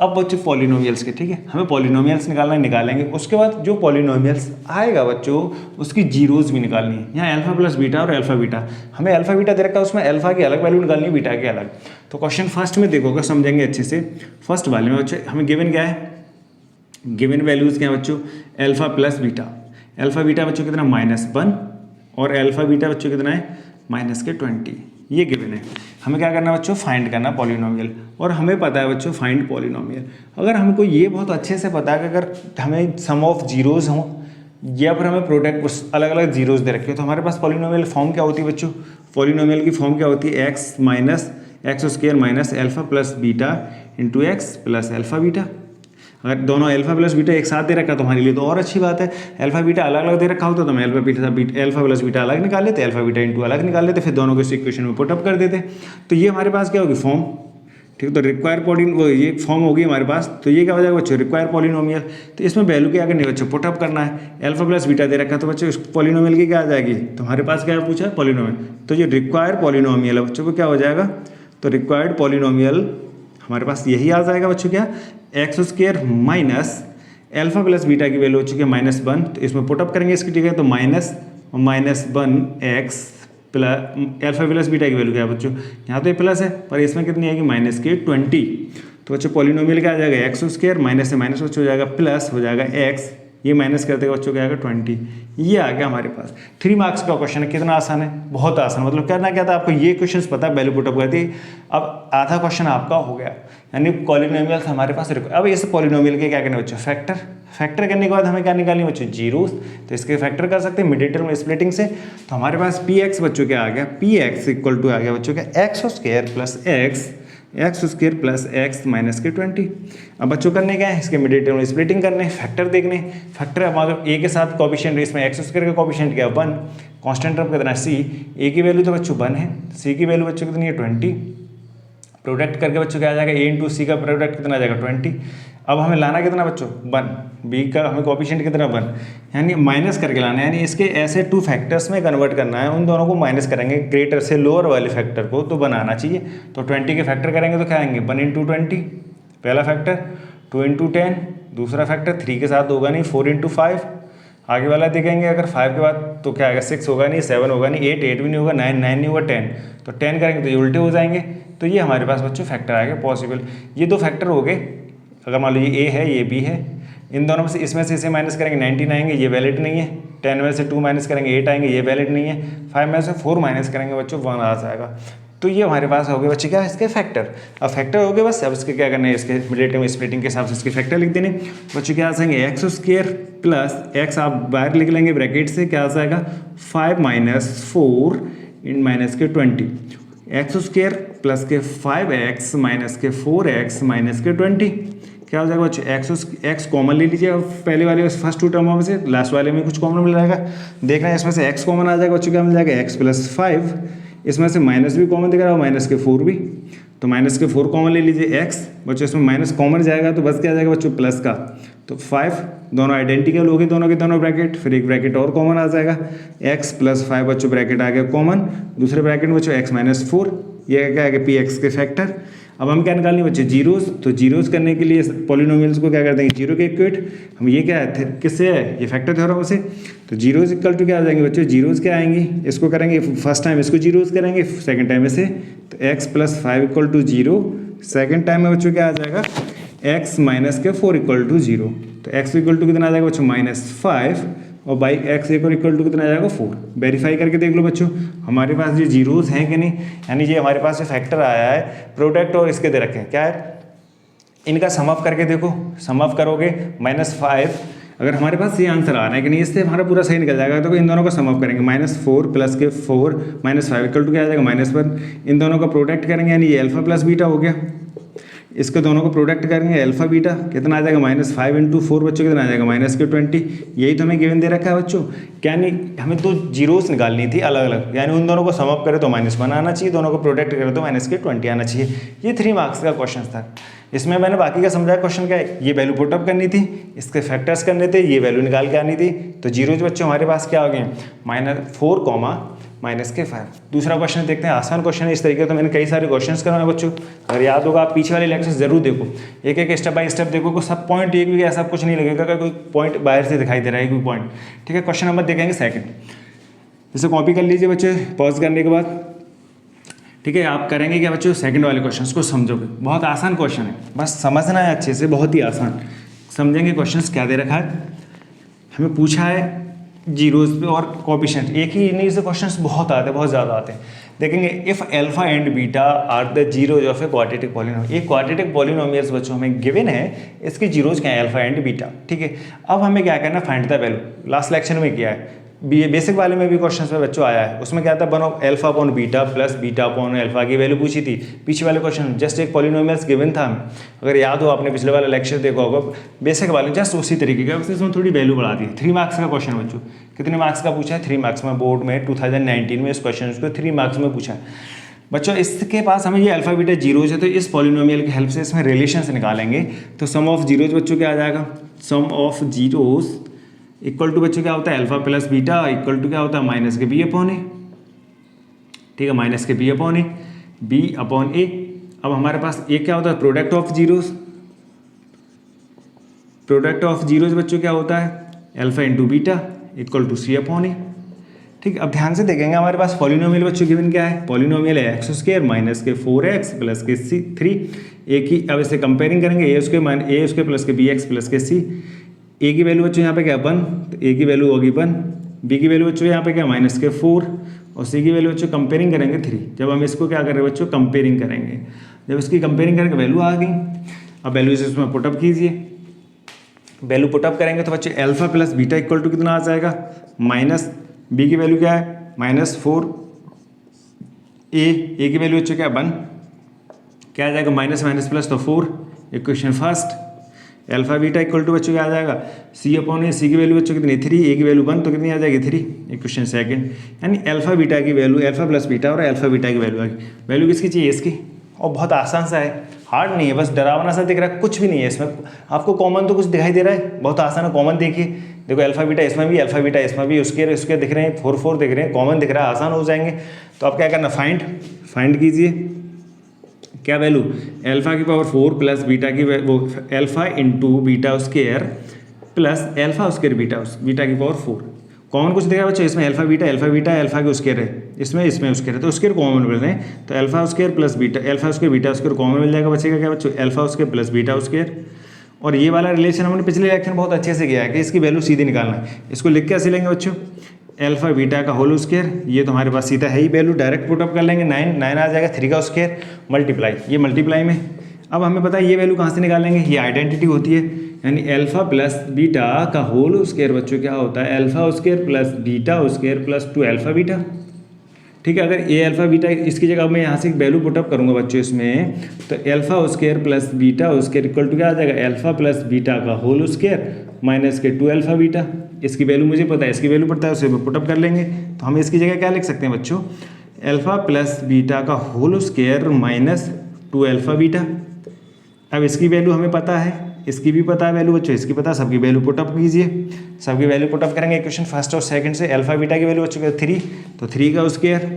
अब बच्चों पॉलिनोमियल्स के, ठीक है, हमें पॉलिनोमियल्स निकालेंगे। उसके बाद जो पॉलिनोमियल्स आएगा बच्चों उसकी जीरोस भी निकालनी है। यहाँ अल्फा प्लस बीटा और अल्फा बीटा, हमें अल्फा बीटा दे रखा है, उसमें अल्फा की अलग वैल्यू निकालनी है, बीटा की अलग। तो क्वेश्चन फर्स्ट में देखोगे समझेंगे अच्छे से। फर्स्ट वाले में बच्चों हमें गिवन क्या है, गिवन वैल्यूज़ क्या है बच्चों, alpha plus beta. Alpha beta बच्चों कितना -1 और अल्फा बीटा बच्चों कितना है -20, ये गिवन है। हमें क्या करना है बच्चों, फाइंड करना पॉलिनोमियल। और हमें पता है बच्चों फाइंड पॉलिनोमियल, अगर हमको ये बहुत अच्छे से पता है कि अगर हमें सम ऑफ जीरोज़ हों या फिर हमें प्रोडक्ट अलग अलग जीरोज़ दे रखे हो, तो हमारे पास पॉलिनोमियल फॉर्म क्या होती है बच्चों, पॉलिनोमियल की फॉर्म क्या होती है, x minus x square minus alpha plus beta into x plus alpha beta. अगर दोनों अल्फा प्लस बीटा एक साथ दे रखा तो हमारे लिए तो और अच्छी बात है। अल्फा बीटा अलग अलग दे रखा होता तो हम अल्फा प्लस बीटा अलग निकाल लेते, अल्फा बीटा इंटू अलग निकाल लेते, फिर दोनों को इस इक्वेशन में पुटअप कर देते। तो ये हमारे पास क्या होगी फॉर्म, ठीक, तो रिक्वायर ये फॉर्म होगी हमारे पास। तो ये क्या हो जाएगा बच्चों, रिक्वायर पॉलिनोमियल। तो इसमें वैल्यू क्या करनी है बच्चों, पुटअप करना है। अल्फा प्लस बीटा दे रखा है तो बच्चों इस पॉलिनोमियल की क्या आ जाएगी, तो हमारे पास क्या पूछा है पॉलिनोमियल, तो ये रिक्वायर पॉलिनोमियल है बच्चों को क्या हो जाएगा, तो रिक्वायर्ड पॉलिनोमियल हमारे पास यही आ जाएगा बच्चों क्या, x square minus alpha plus beta की वैल्यू हो चुकी है -1, तो इसमें पुटअप करेंगे इसकी, ठीक है, तो -1 x plus alpha plus beta की वैल्यू क्या है बच्चों, यहाँ तो ये प्लस है पर इसमें कितनी आएगी -20। तो बच्चों पॉलिनोमियल क्या आ जाएगा, एक्स स्क्वायर माइनस से माइनस बच्चों हो जाएगा प्लस हो जाएगा एक्स, ये माइनस करते हुए बच्चों क्या आएगा 20। ये आ गया हमारे पास 3 मार्क्स का क्वेश्चन है। कितना आसान है, बहुत आसान। मतलब करना क्या था आपको, ये क्वेश्चन पता है, वैल्यू पुटअप करती, अब आधा क्वेश्चन आपका हो गया। यानी पॉलिनोमियल हमारे पास। अब इस पॉलिनोमियल के क्या करने बच्चों, फैक्टर करने के बाद हमें क्या निकालनी बच्चों, जीरोस। तो इसके फैक्टर कर सकते हैं मिड टर्म स्प्लिटिंग से। तो हमारे पास पी एक्स बच्चों क्या आ गया, पी एक्स इक्वल टू आ गया बच्चों क्या, x square plus x minus के 20। अब बच्चों करने क्या है, इसके मिड टर्म स्प्लिटिंग करने, फैक्टर देखने। फैक्टर मतलब ए के साथ कॉफिशिएंट, इसमें एक्स स्क्वायर का कॉफिशिएंट क्या है 1, कांस्टेंट टर्म कितना सी, ए की वैल्यू तो बच्चों 1 है, सी की वैल्यू बच्चों कितनी है 20। प्रोडक्ट करके बच्चों क्या आ जाएगा, ए इंटू सी का प्रोडक्ट कितना आ जाएगा 20। अब हमें लाना कितना बच्चों 1, बी का हमें कोएफिशिएंट कितना 1, यानी माइनस करके लाना है, यानी इसके ऐसे 2 फैक्टर्स में कन्वर्ट करना है, उन दोनों को माइनस करेंगे, ग्रेटर से लोअर वाले फैक्टर को तो बनाना चाहिए। तो 20 के फैक्टर करेंगे तो क्या आएंगे 1 इंटू 20 पहला फैक्टर, 2 इंटू 10 दूसरा फैक्टर, 3 के साथ होगा नहीं, 4 इंटू 5 आगे वाला देखेंगे, अगर 5 के बाद तो क्या आएगा 6 होगा नहीं, 7 होगा नहीं, 8 भी नहीं होगा, 9 नहीं होगा, 10 तो 10 करेंगे तो ये उल्टे हो जाएंगे। तो ये हमारे पास बच्चों फैक्टर आएगा पॉसिबल। ये 2 फैक्टर हो गए, अगर मान लो ये ए है ये बी है, इन दोनों में से इसमें से इसे माइनस करेंगे 19 आएंगे, ये वैलिड नहीं है। 10 में से 2 माइनस करेंगे 8 आएंगे, ये वैलिड नहीं है। 5 में से 4 माइनस करेंगे बच्चों 1 आ जाएगा। तो ये हमारे पास हो गए बच्चे क्या, इसके फैक्टर। अब फैक्टर हो गए बस, अब इसके क्या करना है, इसके रिलेटिव स्प्लिटिंग के हिसाब से इसके फैक्टर लिख देने। बच्चों क्या आ जाएंगे, एक्स स्क्वायर प्लस एक्स आप बाहर लिख लेंगे ब्रैकेट से, क्या आ जाएगा 5 माइनस 4 इन माइनस के 20, एक्स स्क्वायर प्लस के 5x माइनस के 4x माइनस के 20 क्या हो जाएगा बच्चों, एक्स कॉमन ले लीजिए पहले वाले फर्स्ट 2 टर्मों में से, लास्ट वाले में कुछ कॉमन मिल जाएगा। देखना है इसमें से x कॉमन आ जाएगा बच्चों, क्या मिल जाएगा x प्लस 5, इसमें से माइनस भी कॉमन दिख रहा है, माइनस के 4 भी, तो माइनस के 4 कॉमन ले लीजिए x बच्चों, इसमें माइनस कॉमन जाएगा तो बस क्या आ जाएगा बच्चों प्लस का, तो 5 दोनों आइडेंटिकल हो गए दोनों के दोनों ब्रैकेट, फिर एक ब्रैकेट और कॉमन आ जाएगा, x प्लस 5 बच्चों ब्रैकेट आ गया कॉमन, दूसरे ब्रैकेट में बच्चों x माइनस 4, ये क्या आ गया पी एक्स के फैक्टर। अब हम क्या निकालनी बच्चे, जीरोस। तो जीरोस करने के लिए पॉलिनोमियल्स को क्या करते हैं, जीरो के इक्वेट, हम ये क्या है किससे है, ये फैक्टर थ्योरम से। तो जीरोस इक्वल टू क्या आ जाएंगे बच्चों, जीरोस क्या आएंगे, इसको करेंगे फर्स्ट टाइम इसको जीरोस करेंगे, सेकंड टाइम इसे, तो x plus 5 equal to 0, second time में बच्चों क्या आ जाएगा x माइनस के 4 इक्वल टू 0, तो x इक्वल टू कितना आ जाएगा बच्चों -5 और बाई x इक्वल टू कितना आ जाएगा 4। वेरीफाई करके देख लो बच्चों हमारे पास ये जीरोस हैं कि नहीं, यानी ये हमारे पास जो फैक्टर आया है प्रोडक्ट और इसके दे रखे हैं, क्या है इनका सम अप करके देखो, सम अप करोगे -5, अगर हमारे पास ये आंसर आ रहा है कि नहीं, इससे हमारा पूरा सही निकल जाएगा। तो इन दोनों का सम अप करेंगे, -4 प्लस के 4 -5 इक्वल टू क्या आ जाएगा -1, इन दोनों का प्रोडक्ट करेंगे यानी ये अल्फा प्लस बीटा हो गया, इसके दोनों को प्रोडक्ट करेंगे अल्फा बीटा, कितना आ जाएगा -5 इंटू 4 बच्चों कितना आ जाएगा -20। यही तो हमें गिवन दे रखा है बच्चों, क्या नहीं हमें तो जीरोस निकालनी थी अलग अलग, यानी उन दोनों को सम अप करे तो -1 आना चाहिए, दोनों को प्रोडक्ट करे तो -20 आना चाहिए। ये 3 मार्क्स का क्वेश्चन था। इसमें मैंने बाकी का समझाया क्वेश्चन क्या है, ये वैल्यू पुटअप करनी थी, इसके फैक्टर्स करने थे, ये वैल्यू निकाल के आनी थी। तो जीरोज बच्चों हमारे पास क्या हो गए -4 -5। दूसरा क्वेश्चन देखते हैं, आसान क्वेश्चन है इस तरीके। तो मैंने कई सारे क्वेश्चंस करवाए बच्चों, अगर याद होगा आप पीछे वाले लेक्चर्स जरूर देखो, एक एक स्टेप बाय स्टेप देखो, सब पॉइंट एक भी ऐसा कुछ नहीं लगेगा कि कोई पॉइंट बाहर से दिखाई दे रहा है कोई पॉइंट, ठीक है। क्वेश्चन नंबर देखेंगे सेकंड, इसे कॉपी कर लीजिए बच्चे पॉज करने के बाद, ठीक है। आप करेंगे क्या बच्चों, सेकंड वाले क्वेश्चंस को समझोगे, बहुत आसान क्वेश्चन है, बस समझना है अच्छे से, बहुत ही आसान समझेंगे। क्वेश्चंस क्या दे रखा है, हमें पूछा है जीरोस पे और कोएफिशिएंट, एक ही नहीं से क्वेश्चंस बहुत आते हैं, बहुत ज़्यादा आते हैं। देखेंगे if alpha and beta are the zeros of a quadratic polynomial, ये क्वाड्रेटिक पॉलिनोमियल्स बच्चों हमें गिवन है, इसकी जीरोज क्या है अल्फा एंड बीटा, ठीक है। अब हमें क्या करना, find the value, last lecture में किया है, बेसिक वाले में भी क्वेश्चन में बच्चों आया है, उसमें क्या था बनो alpha upon beta plus beta upon alpha की वैल्यू पूछी थी। पीछे वाले क्वेश्चन जस्ट एक पॉलिनोमियल्स गिवन था, अगर याद हो आपने पिछले वाला लेक्चर देखा होगा, बेसिक वाले जस्ट उसी तरीके का, उसने इसमें थोड़ी वैल्यू बढ़ा दी। 3 मार्क्स का क्वेश्चन बच्चों, कितने मार्क्स का पूछा है, 3 मार्क्स में, बोर्ड में 2019 में इस क्वेश्चन को 3 मार्क्स में पूछा है बच्चों। इसके पास हमें ये अल्फा बीटा जीरोज है, तो इस पॉलिनोमियल की हेल्प से इसमें रिलेशंस निकालेंगे। तो सम ऑफ जीरोज बच्चों क्या आ जाएगा, sum of zeros equal to बच्चों क्या होता है alpha plus beta equal to क्या होता है माइनस के बी अपॉन ए, ठीक है, माइनस के B upon A, B upon A. अब हमारे पास ये क्या होता है, product of zeros. Product of zeros बच्चों क्या होता है, alpha into beta equal to C upon A. ठीक, अब ध्यान से देखेंगे हमारे पास पॉलिनोमियल बच्चों गिवन क्या है, पॉलिनोमियल है एक्स स्क्वायर माइनस के 4x प्लस के सी 3 ए की। अब इसे कंपेयरिंग करेंगे ए स्क्वायर प्लस के bx प्लस के c। ए की वैल्यू बच्चों यहाँ पे क्या 1, तो ए की वैल्यू होगी 1, बी की वैल्यू बच्चों यहाँ पे क्या माइनस के 4 और सी की वैल्यू बच्चों कंपेयरिंग करेंगे 3। जब हम इसको क्या करें बच्चों, कंपेयरिंग करेंगे, जब इसकी कंपेयरिंग करके वैल्यू आ गई, अब वैल्यू इसमें पुटअप कीजिए। वैल्यू पुटअप करेंगे तो बच्चों alpha plus beta equal to कितना आ जाएगा, माइनस बी की वैल्यू क्या है -4, ए की वैल्यू बच्चों क्या 1, क्या आ जाएगा माइनस माइनस प्लस तो 4, equation first. Alpha beta equal to बच्चों क्या आ जाएगा सी अपॉन ए, सी की वैल्यू बच्चों कितनी 3, ए की वैल्यू 1 तो कितनी आ जाएगी 3, इक्वेशन सेकंड। यानी अल्फा बीटा की वैल्यू, अल्फा प्लस बीटा और अल्फा बीटा की वैल्यू आ गई। वैल्यू किसकी चाहिए, इसकी। और बहुत आसान सा है, हार्ड नहीं है, बस डरावना सा दिख रहा है, कुछ भी नहीं है इसमें। आपको कॉमन तो कुछ दिखाई दे रहा है, बहुत आसान है, कॉमन देखिए। देखो अल्फा बीटा इसमें भी, अल्फा बीटा इसमें भी, उसके दिख रहे हैं 4 4 दिख रहे हैं, कॉमन दिख रहा है, आसान हो जाएंगे। तो आप क्या करना, फाइंड कीजिए क्या वैल्यू, अल्फा की पावर 4 प्लस बीटा की वो alpha into beta square plus alpha square beta की पावर 4। कॉमन कुछ देखा बच्चों इसमें, अल्फा बीटा अल्फा के स्क्वायर है, इसमें स्क्वायर है, तो स्क्वायर कॉमन मिल रहे हैं, तो alpha square plus beta, alpha square beta square common मिल जाएगा, बचेगा क्या बच्चों, alpha square plus beta square. और ये वाला रिलेशन हमने पिछले लेक्चर बहुत अच्छे से किया है कि इसकी वैल्यू सीधी निकालना है। इसको लिख के ऐसे लेंगे बच्चों, अल्फा बीटा का होल स्क्वायर, ये तो हमारे पास सीधा है ही, वैल्यू डायरेक्ट पुटअप कर लेंगे, 9 आ जाएगा, 3 का स्क्वायर मल्टीप्लाई, ये मल्टीप्लाई में। अब हमें पता है ये वैल्यू कहाँ से निकालेंगे, ये आइडेंटिटी होती है, यानी अल्फा प्लस बीटा का होल स्क्वायर बच्चों क्या होता है, alpha square plus beta square plus 2 alpha beta. ठीक है, अगर ए अल्फा बीटा इसकी जगह मैं यहाँ से वैल्यू पुटअप करूँगा बच्चों इसमें, तो alpha square plus beta square equal to क्या आ जाएगा, अल्फा प्लस बीटा का होल स्क्वायर माइनस के 2 अल्फा बीटा। इसकी वैल्यू मुझे पता है, इसकी वैल्यू पता है, उसे पुटअप कर लेंगे। तो हम इसकी जगह क्या लिख सकते हैं बच्चों, अल्फा प्लस बीटा का whole square minus 2 alpha beta. अब इसकी वैल्यू हमें पता है, इसकी भी पता है वैल्यू बच्चों, इसकी पता है, सबकी वैल्यू पुटअप कीजिए। सबकी वैल्यू पुटअप करेंगे इक्वेशन फर्स्ट और सेकंड से। अल्फा बीटा की वैल्यू बच्चों 3, तो 3 का square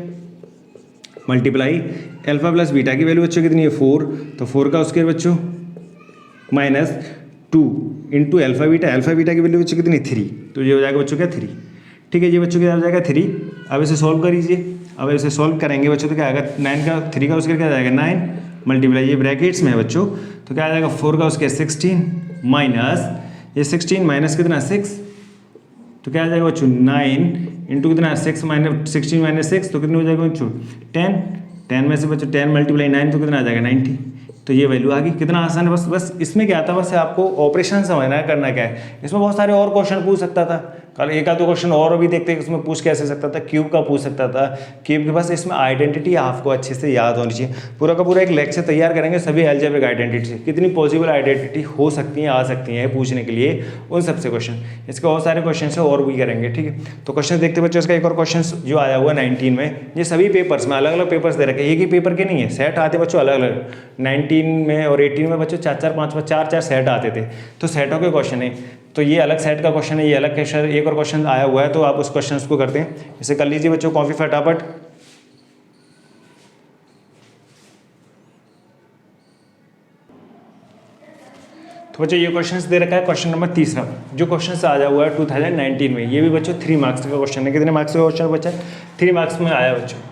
multiply alpha plus beta की वैल्यू बच्चों कितनी है 4, तो 4 का स्क्वायर बच्चों माइनस 2 इंटू अल्फा बीटा की वैल्यू बच्चों कितनी 3, तो ये हो जाएगा बच्चों क्या 3। ठीक है, ये बच्चों क्या हो जाएगा 3। अब इसे सॉल्व करीजिए, अब इसे सॉल्व करेंगे बच्चों तो क्या आएगा 9 का 3 का स्क्वायर क्या जाएगा 9 मल्टीप्लाई, ये ब्रैकेट्स में है बच्चों, तो क्या आ जाएगा 4 का स्क्वायर 16 माइनस ये 16 माइनस कितना 6, तो क्या आ जाएगा बच्चों 9 इंटू कितना 6 माइनस 16 माइनस 6 तो कितनी हो जाएगा बच्चों 10 में से बच्चों 10 मल्टीप्लाई 9 तो कितना आ जाएगा 90। तो ये वैल्यू आ गई, कितना आसान है। बस इसमें क्या था, बस आपको ऑपरेशन समझना है, करना क्या है। इसमें बहुत सारे और क्वेश्चन पूछ सकता था, कल एक आध क्वेश्चन और भी देखते हैं इसमें पूछ कैसे सकता था, क्यूब का पूछ सकता था, क्यूब के पास इसमें आइडेंटिटी आपको अच्छे से याद होनी चाहिए। पूरा का पूरा एक लेक्चर तैयार करेंगे सभी अलजेब्रिक आइडेंटिटी से, कितनी पॉसिबल आइडेंटिटी हो सकती हैं, आ सकती हैं पूछने के लिए, उन सबसे क्वेश्चन। इसके बहुत सारे क्वेश्चन से और भी करेंगे, ठीक है। तो क्वेश्चन देखते बच्चों, इसका एक और क्वेश्चन जो आया हुआ 19 में, ये सभी पेपर्स में अलग अलग पेपर्स दे रखे हैं, एक ही पेपर के नहीं है, सेट आते बच्चों अलग अलग। 19 में और 18 में बच्चों 4 सेट आते थे, तो सेटों के क्वेश्चन है, तो ये अलग सेट का क्वेश्चन है, ये अलग क्वेश्चन, एक और क्वेश्चन आया हुआ है, तो आप उस क्वेश्चन को करते हैं। इसे कर लीजिए बच्चों कॉपी फटाफट। तो बच्चों ये क्वेश्चन दे रखा है, क्वेश्चन नंबर 3 जो क्वेश्चन आया हुआ है 2019 में, ये भी बच्चों 3 मार्क्स का क्वेश्चन है। कितने मार्क्स का क्वेश्चन बच्चा, 3 मार्क्स में आया बच्चों।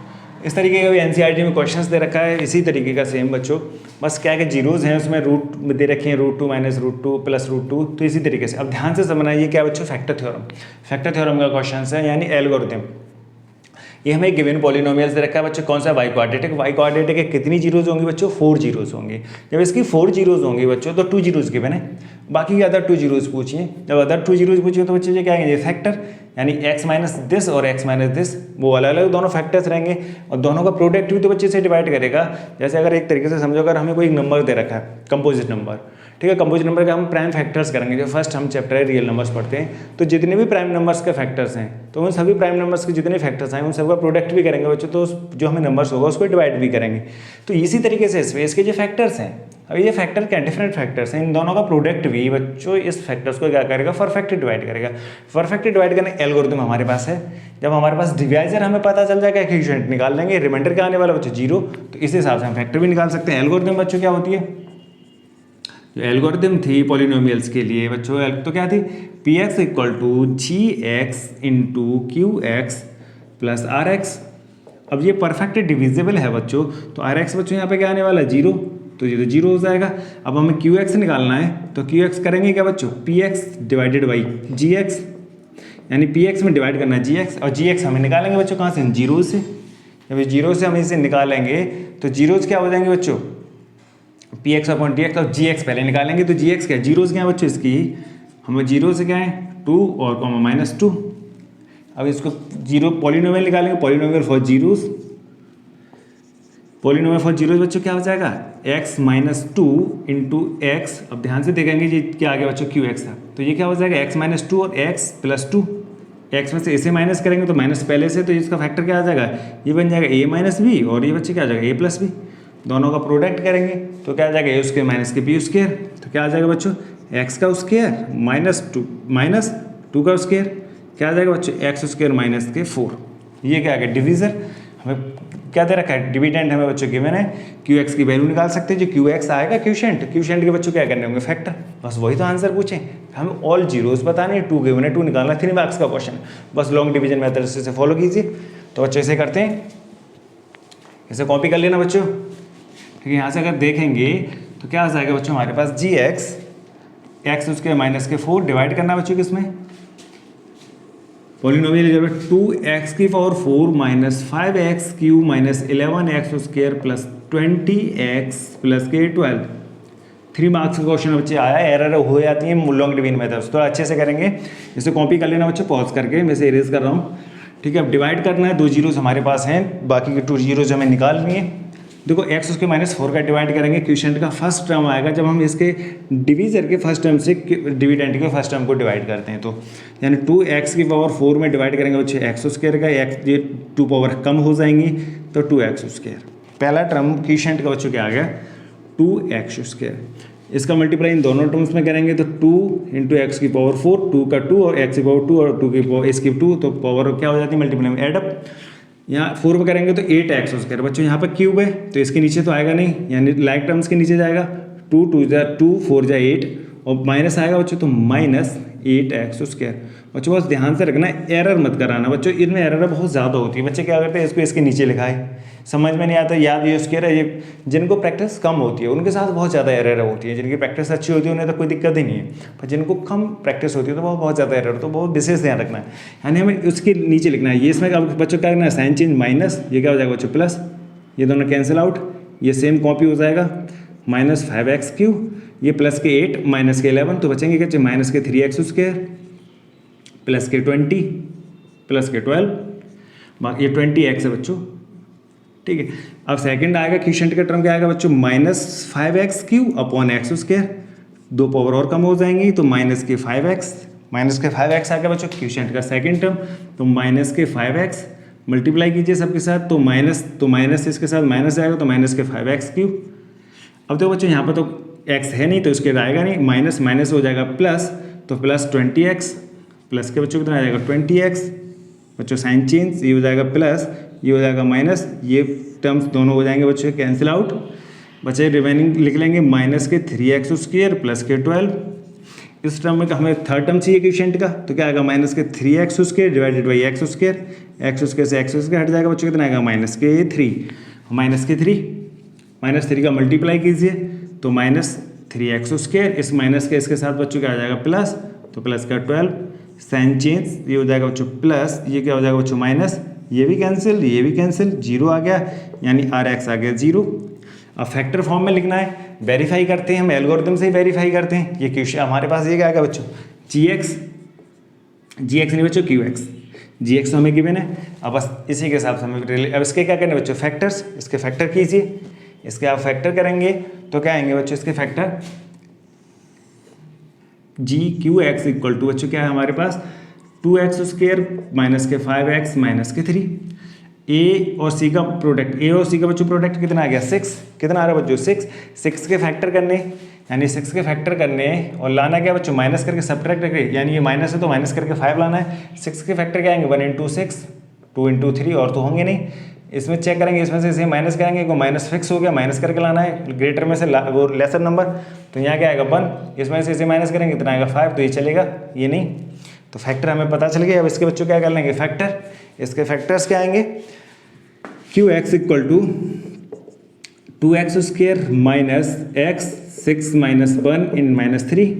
इस तरीके का भी एनसीईआरटी में क्वेश्चंस दे रखा है, इसी तरीके का सेम बच्चों, बस क्या है कि जीरोज़ हैं उसमें, रूट दे रखे हैं √2 माइनस √2 प्लस √2, तो इसी तरीके से। अब ध्यान से समझना, ये क्या बच्चों फैक्टर थ्योरम का क्वेश्चन है, यानी एल्गोरिथम। ये हमें एक गिवन पॉलिनोमियल्स दे रखा है बच्चों, कौन सा वाई क्वाड्रेटिक है, कितनी जीरोज़ होंगी बच्चों 4 जीरोज़ होंगे। जब इसकी 4 जीरोज़ होंगी बच्चों तो 2 जीरोज़ गिवन है, बाकी अदर 2 जीरोज़ पूछिए। जब अदर 2 जीरोज़ पूछिए तो बच्चों क्या आएंगे फैक्टर, यानी x माइनस दिस और x माइनस दिस, वो अलग अलग दोनों फैक्टर्स रहेंगे, और दोनों का प्रोडक्ट भी तो बच्चे से डिवाइड करेगा। जैसे अगर एक तरीके से समझो, अगर हमें कोई नंबर दे रखा है कंपोजिट नंबर, ठीक है। कंपोजिट नंबर का हम प्राइम फैक्टर्स करेंगे। जो फर्स्ट हम चैप्टर है रियल नंबर्स पढ़ते हैं, तो जितने भी प्राइम नंबर्स के फैक्टर्स हैं, तो उन सभी प्राइम नंबर्स के जितने फैक्टर्स हैं उन सबका प्रोडक्ट भी करेंगे बच्चों। तो जो हमें नंबर्स होगा उसको डिवाइड भी करेंगे। तो इसी तरीके से स्पेस के जो फैक्टर्स हैं, अब ये फैक्टर क्या डिफरेंट फैक्टर्स हैं, इन दोनों का प्रोडक्ट भी बच्चों इस फैक्टर्स को क्या करेगा, परफेक्टली डिवाइड करेगा। परफेक्टली डिवाइड करने एल्गोरिथम हमारे पास है। जब हमारे पास डिवाइजर हमें पता चल जाएगा, कोएफिशिएंट निकाल लेंगे, रिमाइंडर क्या आने वाला बच्चों 0, तो इस हिसाब से हम फैक्टर भी निकाल सकते हैं। एल्गोरिथम बच्चों क्या होती है, जो एल्गोरिथम थी पॉलिनोमियल्स के लिए बच्चों, तो क्या थी, P X equal to G x into Q x plus R X. अब ये परफेक्ट डिविजिबल है बच्चों, तो आर एक्स बच्चों यहाँ पे क्या आने वाला है 0, तो ये तो 0 हो जाएगा। अब हमें क्यू एक्स निकालना है, तो क्यू एक्स करेंगे क्या बच्चों, P X divided by G X, यानी पी एक्स में डिवाइड करना है जी एक्स, और जी एक्स हमें निकालेंगे बच्चों कहाँ से, 0 से। जब 0 से हम इसे निकालेंगे तो जीरोज क्या हो जाएंगे बच्चों, P x upon D x, और जी एक्स पहले निकालेंगे, तो जी एक्स क्या है, जीरोज क्या है बच्चों इसकी, हमें 0 से क्या है 2 और कॉमा -2। अब इसको 0 पॉलिनोमियल निकालेंगे, polynomial for zeros, polynomial for zeros बच्चों क्या हो जाएगा, x -2 इंटू एक्स। अब ध्यान से देखेंगे ये क्या आ गया बच्चों, क्यू एक्स था, तो ये क्या हो जाएगा x -2 और x + 2। x में से इसे माइनस करेंगे तो माइनस पहले से, तो इसका फैक्टर क्या आ जाएगा, ये बन जाएगा a - b, और ये बच्चे क्या आ जाएगा a + b। दोनों का प्रोडक्ट करेंगे तो क्या आ जाएगा a² - b², तो क्या आ जाएगा बच्चों, x का स्क्वायर -2 का स्क्वायर, क्या आ जाएगा बच्चों, x² - 4। ये क्या आ गया, डिविजर। हमें क्या दे रखा है, डिविडेंड हमें बच्चों गिवन है, क्यू एक्स की वैल्यू निकाल सकते हैं, जो क्यू एक्स आएगा क्यूशेंट के बच्चों क्या करने होंगे, फैक्टर। बस वही तो आंसर पूछे, हमें ऑल जीरोस बताने, 2 गिवन है, 2 निकालना, 3 मार्क्स का क्वेश्चन। बस लॉन्ग डिवीजन मेथड से फॉलो कीजिए। तो बच्चों इसे करते हैं, इसे कॉपी कर लेना बच्चों, ठीक है। यहाँ से अगर देखेंगे तो क्या आ जाएगा बच्चों, हमारे पास जी एक्स -4 डिवाइड करना बच्चों किसमें, पॉलिनोमियल जब 2x⁴ - 5x³ - 11x² + 20x + k 12। 3 marks का क्वेश्चन बच्चे आया, एरर हो जाती है लॉन्ग डिवीजन मेथड्स, तो अच्छे से करेंगे। इसे कॉपी कर लेना बच्चों, पॉज करके मैं इसे इरेज कर रहा हूँ, ठीक है। अब डिवाइड करना है, 2 जीरोस हमारे पास हैं, बाकी के 2 जीरोस हमें निकालनी है। देखो x² - 4 का डिवाइड करेंगे, क्वेश्चन का फर्स्ट टर्म आएगा जब हम इसके डिवीजर के फर्स्ट टर्म से डिविडेंड के फर्स्ट टर्म को डिवाइड करते हैं, तो यानी 2x⁴ में डिवाइड करेंगे बच्चे x² का, x ये 2 पावर कम हो जाएंगी तो 2x²। पहला टर्म क्वेश्चन का बच्चों क्या आ गया, 2x²। इसका मल्टीप्लाई इन दोनों टर्म्स में करेंगे तो 2 × x⁴, 2 का 2 और x⁴ और 2 तो पावर क्या हो जाती है, मल्टीप्लाई में एडअप। यहाँ 4 पे करेंगे तो 8x² बच्चों, यहाँ पर क्यूब है तो इसके नीचे तो आएगा नहीं, यानी लाइक टर्म्स के नीचे जाएगा, 2 × 2 = 2, 4 × 8, और माइनस आएगा बच्चों तो -8x²। बच्चों बस ध्यान से रखना, एरर मत कराना बच्चों, इनमें एरर बहुत ज़्यादा होती है। बच्चे क्या करते हैं, इसको इसके नीचे लिखा है, समझ में नहीं आता, याद ये स्क्वायर है। ये जिनको प्रैक्टिस कम होती है उनके साथ बहुत ज़्यादा एरर होती है, जिनकी प्रैक्टिस अच्छी होती है उन्हें तो कोई दिक्कत ही नहीं है, पर जिनको कम प्रैक्टिस होती है तो वो बहुत ज़्यादा एरर, तो बहुत विशेष ध्यान रखना है। यानी हमें उसके नीचे लिखना है, ये इसमें अब बच्चों क्या करना है, साइन चेंज माइनस, ये क्या हो जाएगा बच्चों प्लस, ये दोनों कैंसिल आउट, ये सेम कॉपी हो जाएगा, -5x³ ये प्लस के 8 माइनस के 11, तो बचेंगे क्या, माइनस के 3x² प्लस के 20 प्लस के 12, ये 20x है बच्चों, ठीक है। अब सेकंड आएगा क्वेश्चन का टर्म क्या आएगा बच्चों, -5x³ अपॉन x², 2 पावर और कम हो जाएंगी तो -5x आ गया बच्चों क्वेश्चन का सेकंड टर्म, तो -5x मल्टीप्लाई कीजिए सबके साथ, तो माइनस इसके साथ माइनस जाएगा तो -5x³। अब देखो बच्चों यहाँ पर तो x है नहीं तो इसके आएगा नहीं, माइनस माइनस हो जाएगा प्लस, तो प्लस 20x, प्लस के बच्चों कितना आ जाएगा 20x बच्चों, साइन चेंज, ये हो जाएगा प्लस, ये हो जाएगा माइनस, ये टर्म्स दोनों हो जाएंगे बच्चों कैंसिल आउट, बच्चे रिमेनिंग लिख लेंगे -3x² प्लस के 12। इस टर्म में हमें थर्ड टर्म चाहिए क्वेश्चन का, तो क्या आएगा -3x² डिवाइडेड बाई x² से x² हट जाएगा बच्चों, कितना आएगा -3 का मल्टीप्लाई कीजिए तो -3x², इस माइनस के इसके साथ बच्चों क्या आ जाएगा प्लस, तो प्लस का 12, साइन चेंज, ये हो जाएगा बच्चों प्लस, ये क्या हो जाएगा बच्चों माइनस, ये भी कैंसिल 0 आ गया, यानी RX आ गया 0। अब फैक्टर फॉर्म में लिखना है, वेरीफाई करते हैं हम, एल्गोरिथम से ही वेरीफाई करते हैं। ये क्वेश्चन हमारे पास ये क्या आएगा बच्चों, GX नहीं बच्चों GX तो हमें गिवन है। अब बस इसी के हिसाब से हमें अब इसके क्या करने बच्चों, फैक्टर्स, इसके फैक्टर कीजिए, इसके आप फैक्टर करेंगे तो क्या आएंगे बच्चों, इसके फैक्टर जी क्यू एक्स इक्वल टू बच्चों क्या है हमारे पास 2x² माइनस के 5x माइनस के 3। ए और सी का प्रोडक्ट, ए और सी का बच्चों प्रोडक्ट कितना आ गया 6, कितना आ रहा है बच्चों 6 के फैक्टर करने, यानी 6 के फैक्टर करने और लाना क्या बच्चों माइनस करके सब्ट्रैक्ट करके, यानी ये माइनस है तो माइनस करके 5 लाना है। 6 के फैक्टर क्या आएंगे 1 इंटू 6, 2 इंटू 3 और तो होंगे नहीं। इसमें चेक करेंगे, इसमें से इसे माइनस करेंगे, को माइनस फिक्स हो गया, माइनस करके लाना है ग्रेटर में से वो लेसर नंबर, तो यहाँ क्या आएगा 1, इसमें से इसे माइनस करेंगे कितना आएगा 5, तो ये चलेगा ये नहीं, तो फैक्टर हमें पता चल गया। अब इसके बच्चों क्या कर लेंगे फैक्टर, इसके फैक्टर्स क्या आएंगे Q X equal to 2x² minus X 6 minus 1 in minus 3,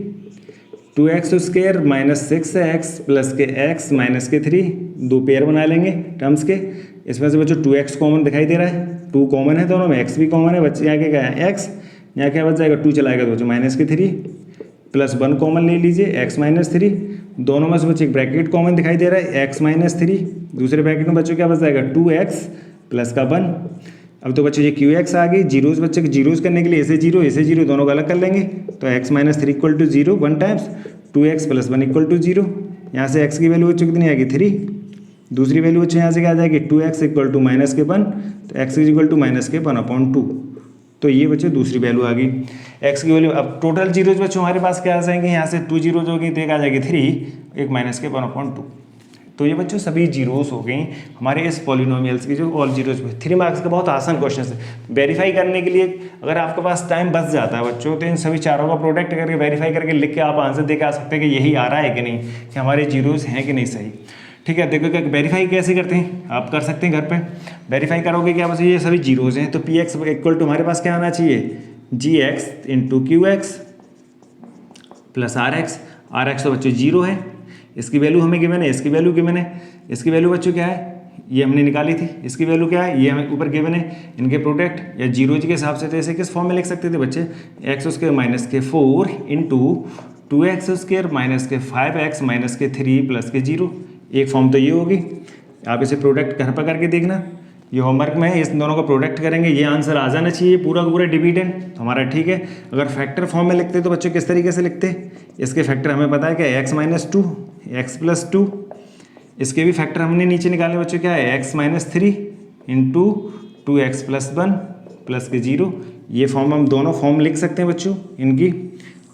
2x² minus 6x plus के x माइनस के 3, दो पेयर बना लेंगे टर्म्स के। इसमें से बच्चों 2x कॉमन दिखाई दे रहा है, 2 कॉमन है दोनों में, x भी कॉमन है बच्चे, यहाँ क्या है x, यहाँ क्या बच जाएगा 2 चलाएगा तो बच्चों माइनस के 3 प्लस 1 कॉमन ले लीजिए x माइनस 3, दोनों में से बच्चे एक ब्रैकेट कॉमन दिखाई दे रहा है x माइनस 3, दूसरे ब्रैकेट में बच्चों क्या बच जाएगा 2x प्लस का 1। अब तो बच्चों ये क्यू एक्स आ गई, जीरोस बच्चे के जीरोस करने के लिए ऐसे जीरो दोनों को अलग कर लेंगे, तो x minus 3 equal to 0 1 times 2x plus 1 equal to 0। यहाँ से x की वैल्यू बच्चों कितनी आएगी 3, दूसरी वैल्यू बच्चों यहाँ से क्या आ जाएगी 2x इक्वल टू माइनस के 1, तो x is equal to minus के 1/2, तो ये बच्चों दूसरी वैल्यू आ गई x की वैल्यू। अब टोटल जीरोज बच्चों हमारे पास क्या आ जाएंगे, यहाँ से 2 जीरोज होगी तो एक आ जाएगी 3, एक माइनस के 1/2, तो ये बच्चों सभी जीरोस हो गई हमारे इस पॉलिनोमियल्स की जो ऑल जीरोस। 3 मार्क्स का बहुत आसान क्वेश्चन है। वेरीफाई करने के लिए अगर आपके पास टाइम बच जाता है बच्चों, तो इन सभी चारों का प्रोडक्ट करके वेरीफाई करके लिख के आप आंसर दे के आ सकते हैं कि यही आ रहा है कि नहीं, कि हमारे जीरोस हैं कि नहीं सही। ठीक है, देखो क्या वेरीफाई कैसे करते हैं, आप कर सकते हैं घर पे। वेरीफाई करोगे क्या बस ये सभी जीरोस हैं, तो पी एक्स इक्वल टू हमारे पास क्या आना चाहिए जी x into Q x plus R x तो बच्चों जीरो है, इसकी वैल्यू हमें गिवन है, इसकी वैल्यू गिवन है, इसकी वैल्यू बच्चों क्या है ये हमने निकाली थी, इसकी वैल्यू क्या है ये हमें ऊपर गिवन है। इनके प्रोडक्ट या जीरो के हिसाब से तो ऐसे किस फॉर्म में लिख सकते थे बच्चे, x² माइनस के 4 इंटू 2x² माइनस के 5x माइनस के 3 प्लस के 0, एक फॉर्म तो ये होगी। आप इसे प्रोडक्ट घर पर करके देखना, ये होमवर्क में है, इस दोनों का प्रोडक्ट करेंगे, ये आंसर आ जाना चाहिए पूरा का पूरा डिविडेंड, तो हमारा ठीक है। अगर फैक्टर फॉर्म में लिखते तो बच्चों किस तरीके से लिखते, इसके फैक्टर हमें पता है क्या x माइनस 2 x प्लस 2, इसके भी फैक्टर हमने नीचे निकाले बच्चों क्या है x minus 3 into 2x plus 1 plus के 0, ये फॉर्म हम दोनों फॉर्म लिख सकते हैं बच्चों इनकी।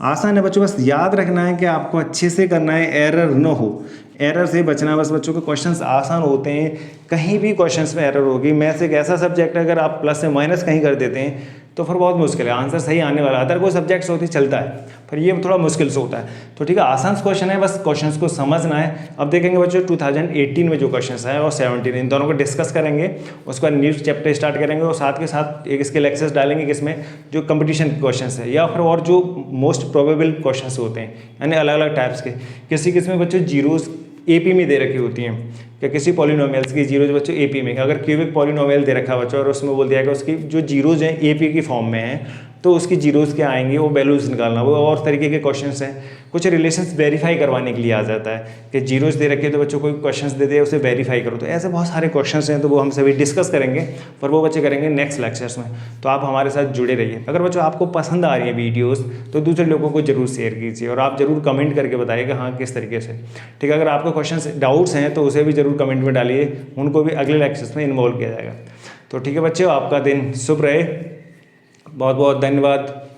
आसान है बच्चों, बस याद रखना है कि आपको अच्छे से करना है, एरर न हो, एरर से बचना। बस बच्चों के क्वेश्चंस आसान होते हैं, कहीं भी क्वेश्चंस में एरर होगी। मैथ्स एक ऐसा सब्जेक्ट है अगर आप प्लस से माइनस कहीं कर देते हैं तो फिर बहुत मुश्किल है, आंसर सही आने वाला। अदर कोई सब्जेक्ट्स होती चलता है, पर ये थोड़ा मुश्किल से होता है। तो ठीक है, आसान क्वेश्चन है, बस क्वेश्चंस को समझना है। अब देखेंगे बच्चों 2018 में जो क्वेश्चंस आए और 17, इन दोनों को डिस्कस करेंगे, उसके बाद न्यू चैप्टर स्टार्ट करेंगे और साथ के साथ एक इसके लेक्चर्स डालेंगे किसमें जो कंपटीशन क्वेश्चंस है या फिर और जो मोस्ट प्रोबेबल क्वेश्चंस होते हैं, यानी अलग अलग टाइप्स के। किसी में बच्चों जीरोज एपी में दे रखी होती हैं, कि किसी पॉलिनोमियल्स की जीरोज बच्चों एपी में, अगर क्यूबिक पॉलिनोमियल दे रखा है बच्चों और उसमें बोल दिया कि उसकी जो जीरोज हैं एपी की फॉर्म में हैं, तो उसकी जीरोज क्या आएंगे वो वैल्यूज निकालना, वो और तरीके के क्वेश्चंस हैं। कुछ रिलेशंस वेरीफाई करवाने के लिए आ जाता है कि जीरोज दे रखे तो बच्चों कोई क्वेश्चंस दे दे उसे वेरीफाई करो, तो ऐसे बहुत सारे क्वेश्चंस हैं, तो वो हम सभी डिस्कस करेंगे, पर वो बच्चे करेंगे नेक्स्ट लेक्चर्स में। तो आप हमारे साथ जुड़े रहिए। अगर बच्चों आपको पसंद आ रही है वीडियोज़ तो दूसरे लोगों को जरूर शेयर कीजिए और आप जरूर कमेंट करके बताइएगा हाँ किस तरीके से। ठीक है, अगर आपको क्वेश्चन डाउट्स हैं तो उसे भी जरूर कमेंट में डालिए, उनको भी अगले लेक्चर्स में इन्वॉल्व किया जाएगा। तो ठीक है बच्चों, आपका दिन शुभ रहे, बहुत बहुत धन्यवाद।